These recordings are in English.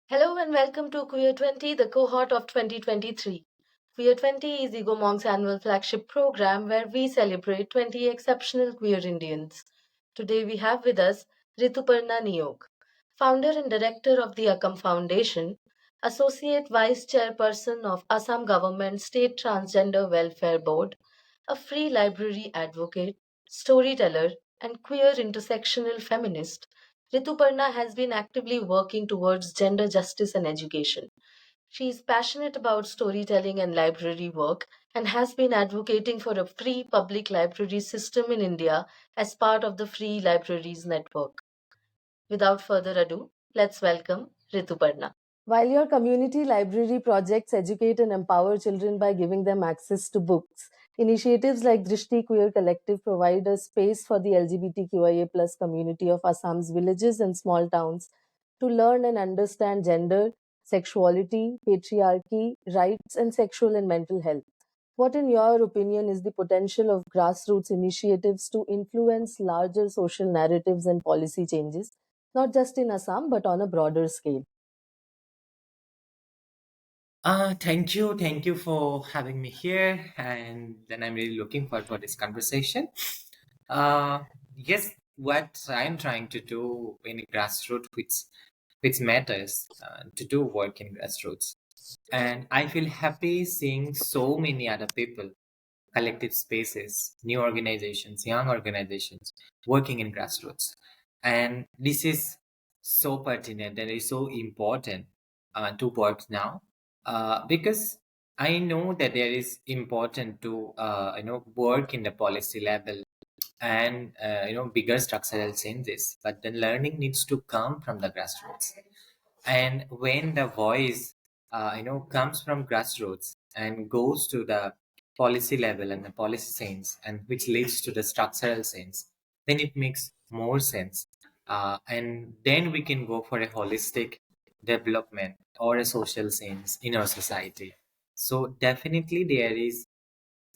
Hello and welcome to Queer20, the cohort of 2023. Queer20 is Egomong's annual flagship program where we celebrate 20 exceptional queer Indians. Today we have with us Rituparna Neog, founder and director of the Akam Foundation, associate vice chairperson of Assam Government State Transgender Welfare Board, a free library advocate, storyteller, and queer intersectional feminist. Rituparna has been actively working towards gender justice and education. She is passionate about storytelling and library work and has been advocating for a free public library system in India as part of the Free Libraries Network. Without further ado, let's welcome Rituparna. While your community library projects educate and empower children by giving them access to books, initiatives like Drishti Queer Collective provide a space for the LGBTQIA community of Assam's villages and small towns to learn and understand gender, sexuality, patriarchy, rights, and sexual and mental health. What, in your opinion, is the potential of grassroots initiatives to influence larger social narratives and policy changes, not just in Assam, but on a broader scale? Thank you for having me here, and then I'm really looking forward for this conversation. Yes, what I'm trying to do in grassroots, which matters, to do work in grassroots, and I feel happy seeing so many other people, collective spaces, new organizations, young organizations working in grassroots, and this is so pertinent and is so important to work now because I know that there is important to work in the policy level and bigger structural changes, but the learning needs to come from the grassroots. And when the voice comes from grassroots and goes to the policy level and the policy sense, and which leads to the structural sense, then it makes more sense, and then we can go for a holistic development or a social sense in our society. So definitely there is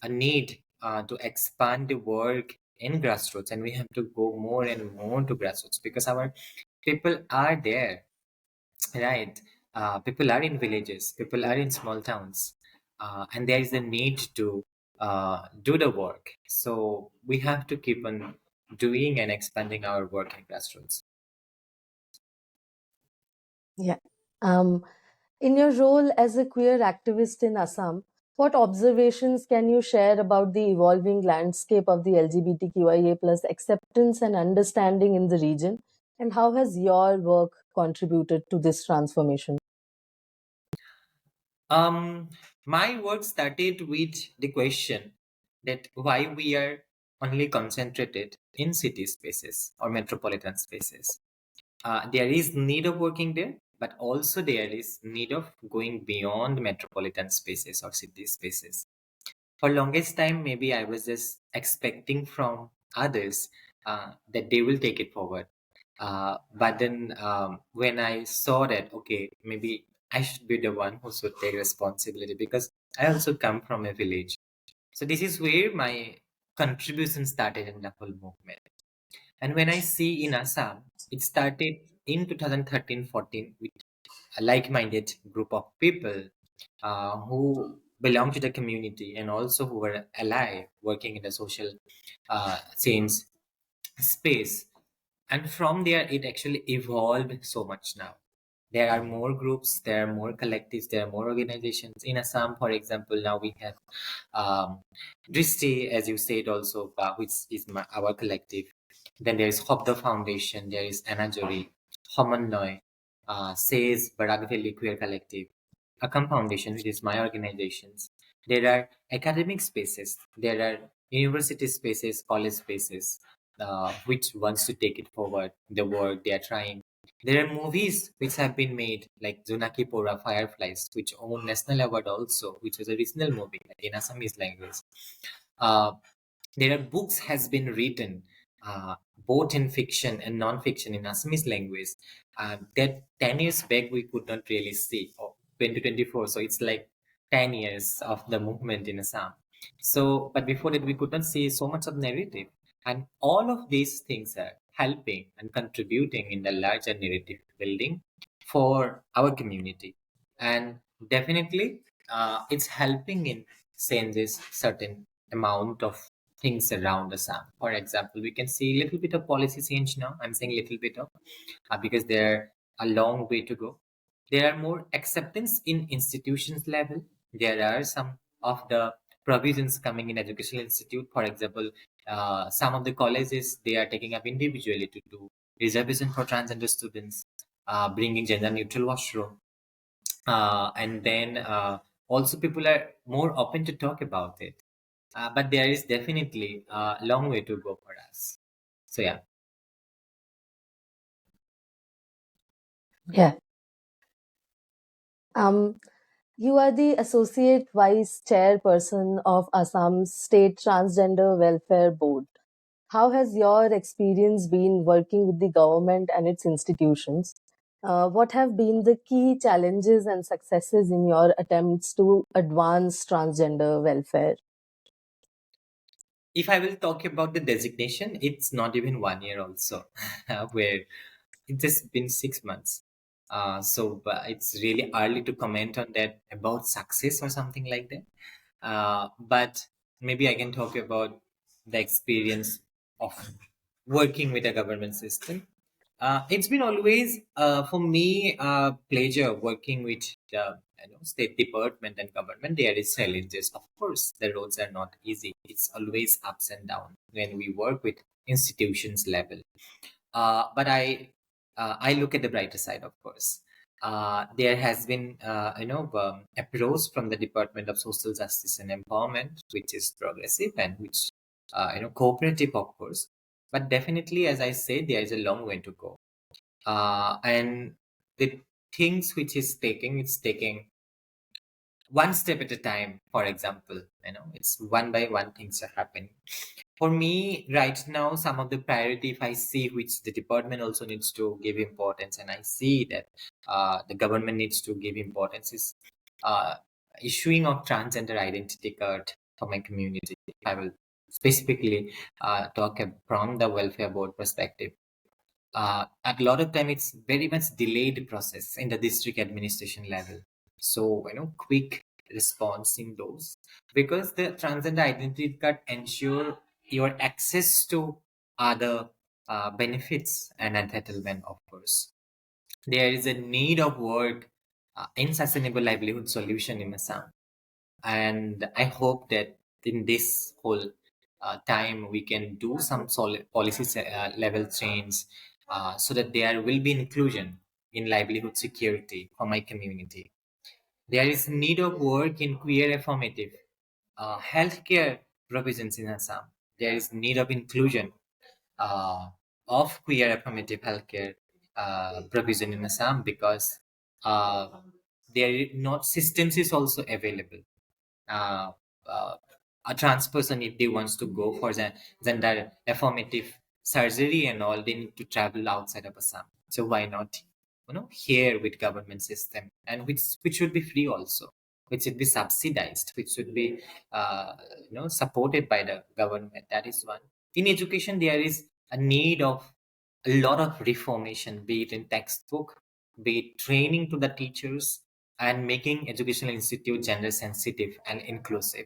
a need to expand the work in grassroots, and we have to go more and more to grassroots because our people are there, right? People are in villages, people are in small towns, and there is a need to do the work. So we have to keep on doing and expanding our work in grassroots. Yeah. Um, in your role as a queer activist in Assam, what observations can you share about the evolving landscape of the LGBTQIA plus acceptance and understanding in the region? And how has your work contributed to this transformation? Um, my work started with the question that why we are only concentrated in city spaces or metropolitan spaces. There is need of working there, but also there is need of going beyond metropolitan spaces or city spaces. For longest time, maybe I was just expecting from others that they will take it forward. But then when I saw that, okay, maybe I should be the one who should take responsibility because I also come from a village. So this is where my contribution started in the whole movement. And when I see in Assam, it started in 2013-14 with a like-minded group of people who belong to the community and also who were alive working in the social change space. And from there, it actually evolved so much now. There are more groups, there are more collectives, there are more organizations. In Assam, for example, now we have um, Drishti, as you said, also, which is our collective. Then there is Akam Foundation, there is Anajori, Homannoy, Says Baragveli Queer Collective, Akam Foundation, which is my organizations. There are academic spaces, there are university spaces, college spaces, which wants to take it forward, the work they are trying. There are movies which have been made, like Junaki Pora Fireflies, which won national award also, which was a regional movie like in Assamese language. Uh, there are books has been written, both in fiction and non-fiction in Assamese language. That 10 years back we could not really see, or 2024. So it's like 10 years of the movement in Assam. So, but before that we could not see so much of narrative. And all of these things are helping and contributing in the larger narrative building for our community. And definitely it's helping in changes certain amount of things around Assam. For example, we can see a little bit of policy change now. I'm saying little bit of because there are a long way to go. There are more acceptance in institutions level. There are some of the provisions coming in educational institute. For example, some of the colleges, they are taking up individually to do reservation for transgender students, bringing gender neutral washroom. And then also people are more open to talk about it. But there is definitely a long way to go for us. So yeah. Yeah. Um, you are the Associate Vice Chairperson of Assam's State Transgender Welfare Board. How has your experience been working with the government and its institutions? What have been the key challenges and successes in your attempts to advance transgender welfare? If I will talk about the designation, it's not even 1 year also, where it's just been 6 months. So it's really early to comment on that about success or something like that. But maybe I can talk about the experience of working with a government system. It's been always for me a pleasure working with the state department and government. There is challenges, of course. The roads are not easy. It's always ups and downs when we work with institutions level. But I look at the brighter side, of course. There has been approach from the Department of Social Justice and Empowerment, which is progressive and which cooperative, of course. But definitely, as I said, there is a long way to go. And the things which is taking, it's taking one step at a time. For example, it's one by one things are happening. For me right now, some of the priority, if I see which the department also needs to give importance, and I see that the government needs to give importance, is uh, issuing of transgender identity card for my community. I will specifically talk from the welfare board perspective. At a lot of time, it's very much delayed process in the district administration level. So quick response in those, because the transgender identity card ensure your access to other benefits and entitlement. Of course, there is a need of work in sustainable livelihood solution in Assam, and I hope that in this whole time we can do some solid policy level change, so that there will be inclusion in livelihood security for my community. There is need of work in queer affirmative healthcare provisions in Assam. There is need of inclusion uh, of queer affirmative healthcare provision in Assam, because uh, there is not systems is also available. uh, uh, a trans person, if they wants to go for the gender affirmative surgery and all, they need to travel outside of Assam. So why not here with government system, and which should be free also, which should be subsidized, which should be uh, supported by the government. That is one. In education, there is a need of a lot of reformation, be it in textbook, be it training to the teachers, and making educational institute gender sensitive and inclusive.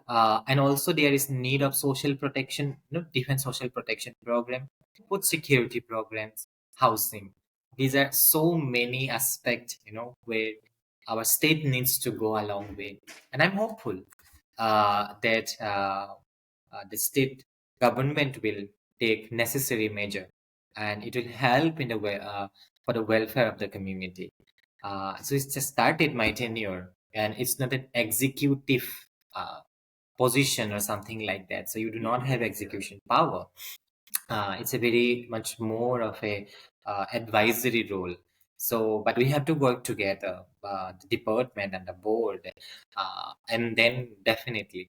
And also there is need of social protection, defense social protection program, food security programs, housing. These are so many aspects, where our state needs to go a long way. And I'm hopeful that the state government will take necessary measure, and it will help in the way for the welfare of the community. So it's just started my tenure, and it's not an executive uh, position or something like that. So you do not have execution power. It's a very much more of a advisory role. So, but we have to work together, the department and the board, and then definitely,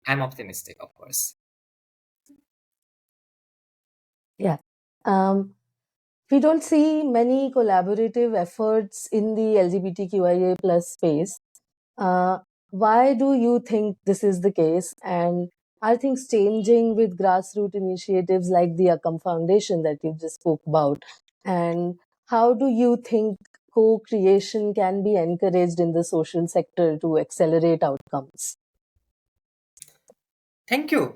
I'm optimistic, of course. Yeah. Um, we don't see many collaborative efforts in the LGBTQIA plus space. Uh, why do you think this is the case? And are things changing with grassroots initiatives like the Akam Foundation that you just spoke about? And how do you think co-creation can be encouraged in the social sector to accelerate outcomes? Thank you.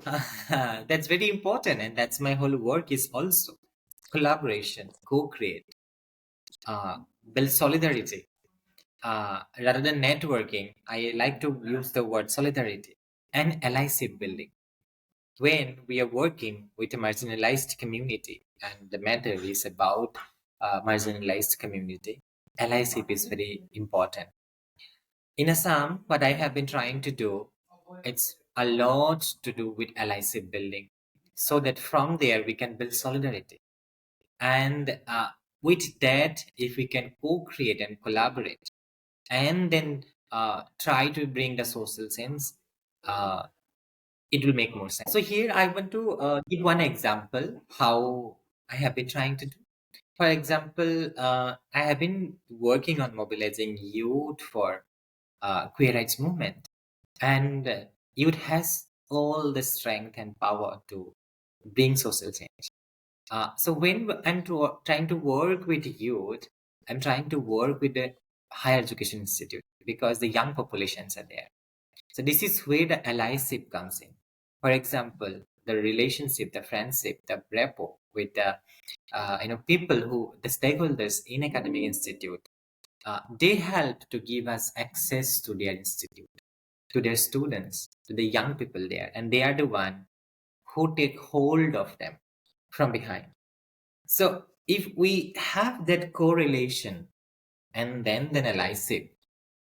That's very important, and that's my whole work is also collaboration, co-create, build solidarity. Rather than networking, I like to use the word solidarity and allyship building. When we are working with a marginalized community, and the matter is about marginalized community, allyship is very important. In Assam, what I have been trying to do, it's a lot to do with allyship building, so that from there we can build solidarity. And with that, if we can co-create and collaborate, and then try to bring the social sense, uh, it will make more sense. So here I want to give one example how I have been trying to do. For example, I have been working on mobilizing youth for queer rights movement, and youth has all the strength and power to bring social change. So when trying to work with youth, I'm trying to work with the higher education institute because the young populations are there. So this is where the allyship comes in. For example, the relationship, the friendship, the rapport with the people who the stakeholders in academic institute, they help to give us access to their institute, to their students, to the young people there, and they are the one who take hold of them from behind. So if we have that correlation and then allyship,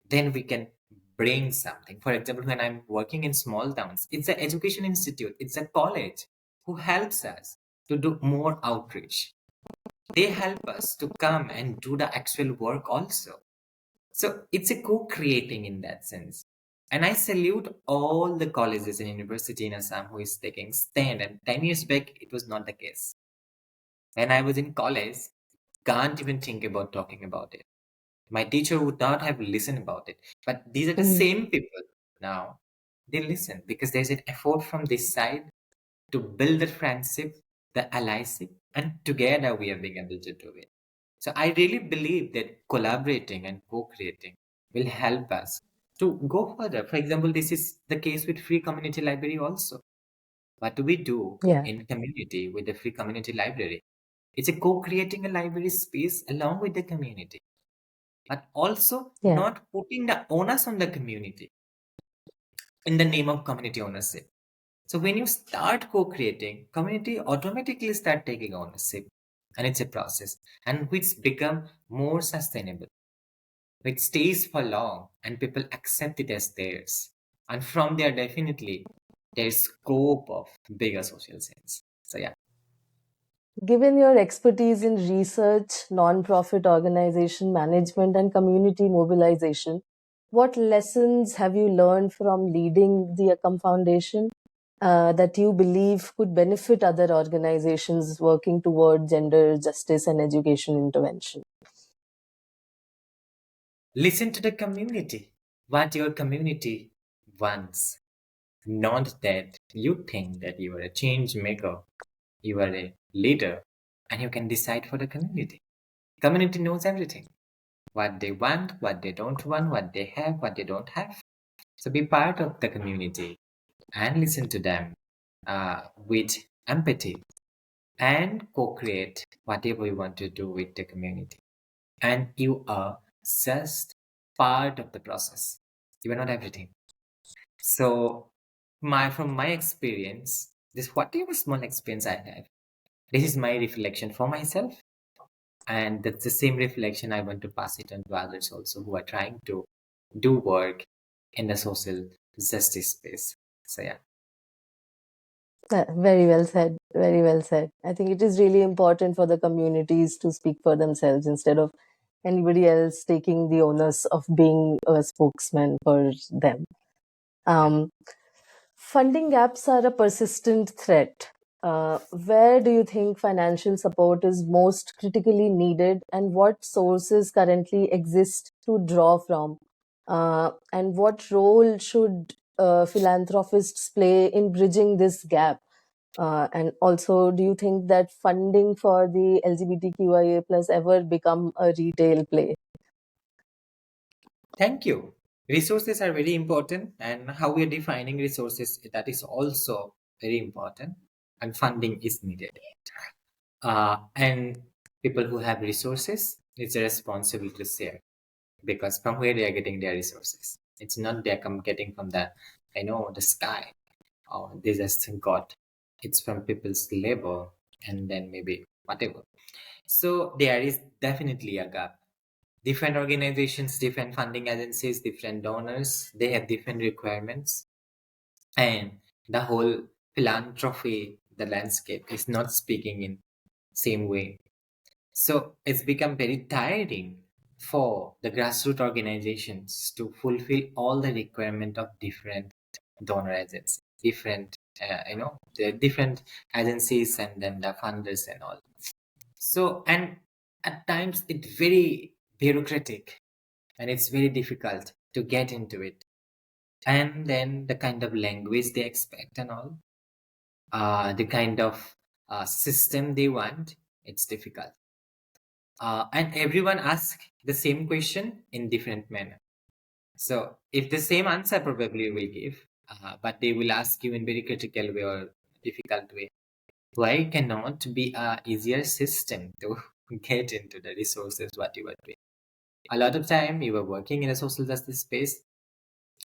then we can bring something. For example, when I'm working in small towns, it's an education institute, it's a college who helps us to do more outreach. They help us to come and do the actual work also. So it's a co-creating in that sense. And I salute all the colleges and university in Assam who is taking stand. And 10 years back, it was not the case. When I was in college, can't even think about talking about it. My teacher would not have listened about it. But these are the same people now. They listen because there's an effort from this side to build the friendship, the allyship, and together we are being able to do it. So I really believe that collaborating and co-creating will help us to go further. For example, this is the case with Free Community Library also. What do we do Yeah, in community with the Free Community Library? It's a co-creating a library space along with the community, but also yeah. not putting the onus on the community in the name of community ownership. So when you start co-creating, community automatically start taking ownership, and it's a process, and which become more sustainable, which stays for long, and people accept it as theirs. And from there, definitely, there's scope of bigger social sense. So yeah. Given your expertise in research, non-profit organization management, and community mobilization, what lessons have you learned from leading the Akam Foundation that you believe could benefit other organizations working toward gender justice and education intervention? Listen to the community, what your community wants. Not that you think that you are a change maker, you are a leader, and you can decide for the community. Community knows everything. What they want, what they don't want, what they have, what they don't have. So be part of the community and listen to them with empathy and co-create whatever you want to do with the community. And you are just part of the process. You are not everything. So from my experience, this whatever small experience I have, this is my reflection for myself. And that's the same reflection I want to pass it on to others also who are trying to do work in the social justice space. So yeah. Very well said. Very well said. I think it is really important for the communities to speak for themselves instead of anybody else taking the onus of being a spokesman for them. Yeah. Funding gaps are a persistent threat. Where do you think financial support is most critically needed, and what sources currently exist to draw from? And what role should philanthropists play in bridging this gap? And also, do you think that funding for the LGBTQIA plus ever become a retail play? Thank you. Resources are very important, and how we are defining resources, that is also very important, and funding is needed. And people who have resources, it's a responsibility to share, because from where they are getting their resources, it's not they're getting from the, the sky, or they just got. It's from people's labor, and then maybe whatever. So there is definitely a gap. Different organizations, different funding agencies, different donors, they have different requirements, and the whole philanthropy, the landscape is not speaking in same way. So it's become very tiring for the grassroots organizations to fulfill all the requirement of different donor agencies, different the different agencies, and then the funders and all. So, and at times it's very bureaucratic, and it's very difficult to get into it. And then the kind of language they expect and all, the kind of system they want, it's difficult. And everyone asks the same question in different manner. So if the same answer probably will give, but they will ask you in very critical way or difficult way. Why cannot be a easier system to get into the resources what you are doing? A lot of time you were working in a social justice space,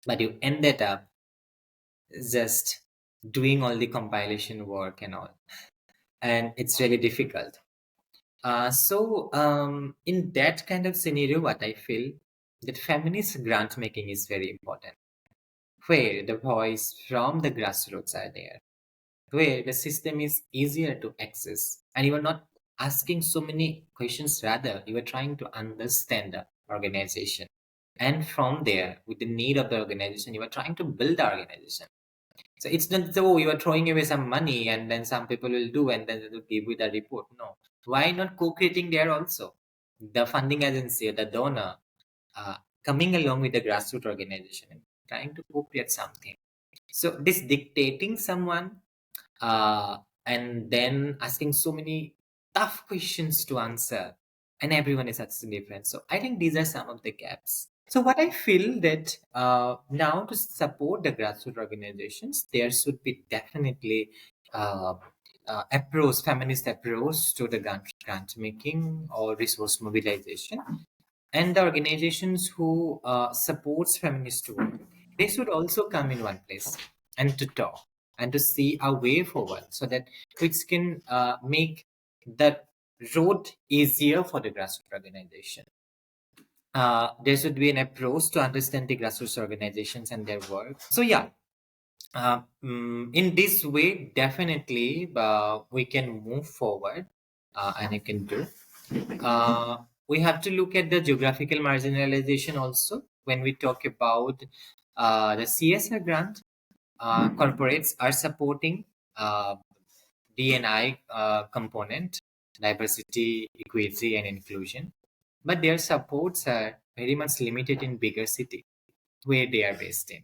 but you ended up just doing all the compilation work and all, and it's really difficult. So in that kind of scenario, what I feel, that feminist grant making is very important, where the voice from the grassroots are there, where the system is easier to access, and you are not asking so many questions, rather you are trying to understand the organization, and from there, with the need of the organization, you are trying to build the organization. So it's not so you are throwing away some money and then some people will do and then they will give you the report. No. Why not co-creating there also? The funding agency, the donor, uh, coming along with the grassroots organization and trying to co-create something. So this dictating someone, and then asking so many tough questions to answer, and everyone is actually different. So I think these are some of the gaps. So what I feel that now, to support the grassroots organizations, there should be definitely uh, approach, feminist approach to the grant making or resource mobilization, and the organizations who supports feminist work, they should also come in one place and to talk and to see a way forward, so that which can make the road easier for the grassroots organization. There should be an approach to understand the grassroots organizations and their work. So yeah, in this way, definitely we can move forward, and it can do. We have to look at the geographical marginalization also when we talk about the CSR grant. Corporates are supporting uh, D&I component, diversity, equity, and inclusion, but their supports are very much limited in bigger city where they are based in.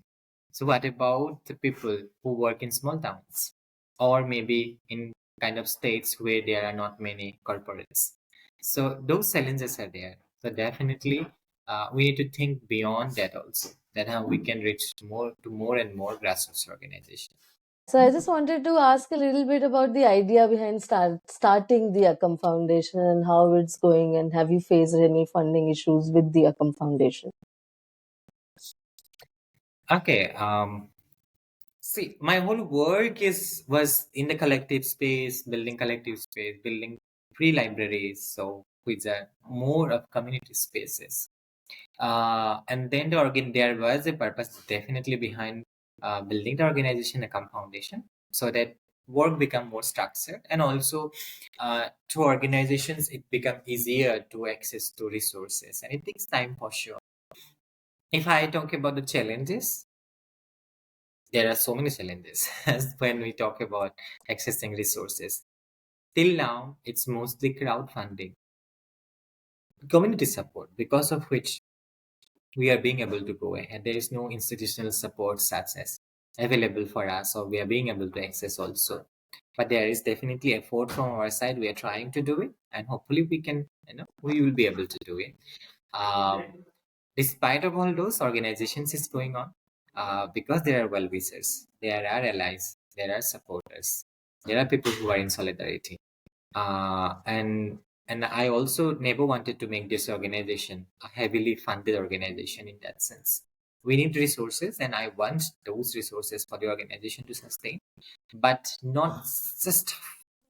So what about the people who work in small towns, or maybe in kind of states where there are not many corporates? So those challenges are there. So definitely, we need to think beyond that also. That how we can reach more to more and more grassroots organizations. So I just wanted to ask a little bit about the idea behind starting the Akam Foundation and how it's going, and have you faced any funding issues with the Akam Foundation? Okay. See, my whole work was in the collective space, building free libraries, so which are more of community spaces. And then there was a purpose definitely behind building the organization, Akam Foundation, so that work become more structured, and also to organizations it become easier to access to resources, and it takes time for sure. If I talk about the challenges, there are so many challenges when we talk about accessing resources. Till now, it's mostly crowdfunding, community support, because of which we are being able to go ahead. There is no institutional support such as available for us, or we are being able to access also. But there is definitely effort from our side. We are trying to do it, and hopefully we can, we will be able to do it. Um, despite of all those organizations is going on, because there are well-wishers, there are allies, there are supporters, there are people who are in solidarity, and I also never wanted to make this organization a heavily funded organization in that sense. We need resources, and I want those resources for the organization to sustain, but not just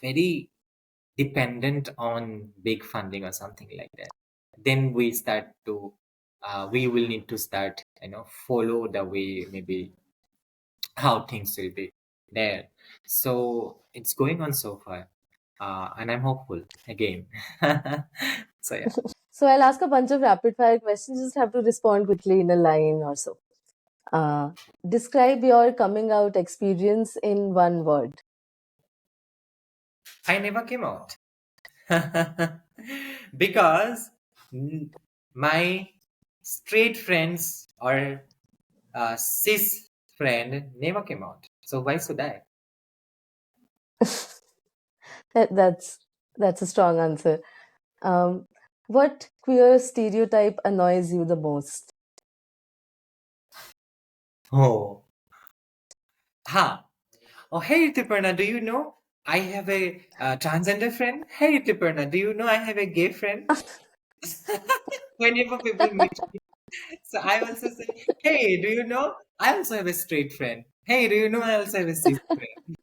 very dependent on big funding or something like that. Then we will need to start, follow the way, maybe how things will be there. So it's going on so far, and I'm hopeful again. So yeah. So I'll ask a bunch of rapid fire questions. You just have to respond quickly in a line or so. Describe your coming out experience in one word. I never came out. Because my straight friends or cis friend never came out. So why should I? That's a strong answer. What queer stereotype annoys you the most? Oh. Ha. Oh, hey Rituparna, do you know I have a transgender friend? Hey Rituparna, do you know I have a gay friend? Whenever people meet me. So I also say, hey, do you know I also have a straight friend? Hey, do you know I also have a cis friend?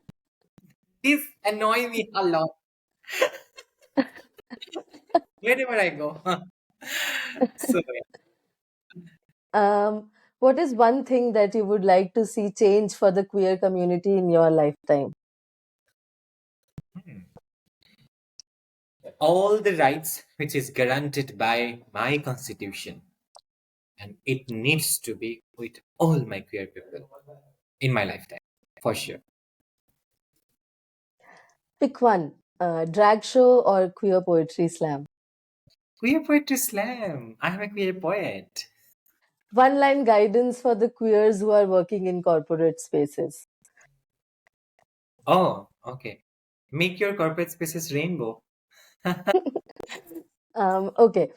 These annoy me a lot wherever I go. So What is one thing that you would like to see change for the queer community in your lifetime? yeah. All the rights which is guaranteed by my constitution, and it needs to be with all my queer people in my lifetime, for sure. Pick one, drag show or queer poetry slam. Queer poetry slam. I am a queer poet. One line guidance for the queers who are working in corporate spaces. Oh, okay. Make your corporate spaces rainbow. Okay.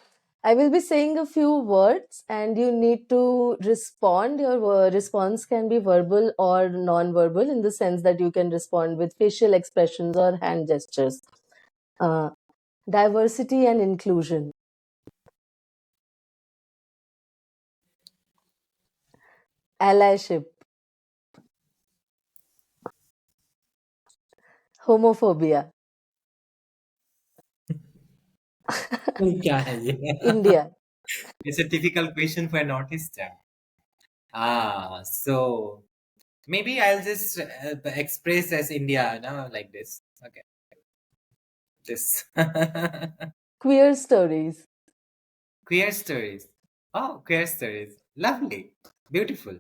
I will be saying a few words and you need to respond. Your response can be verbal or non-verbal in the sense that you can respond with facial expressions or hand gestures. Uh, Diversity and inclusion, allyship, homophobia, क्या है ये? India. It's a typical question for an artist. So maybe I'll just express as India, no, like this. Okay, this. Queer stories, Queer stories. Oh, queer stories. Lovely. Beautiful.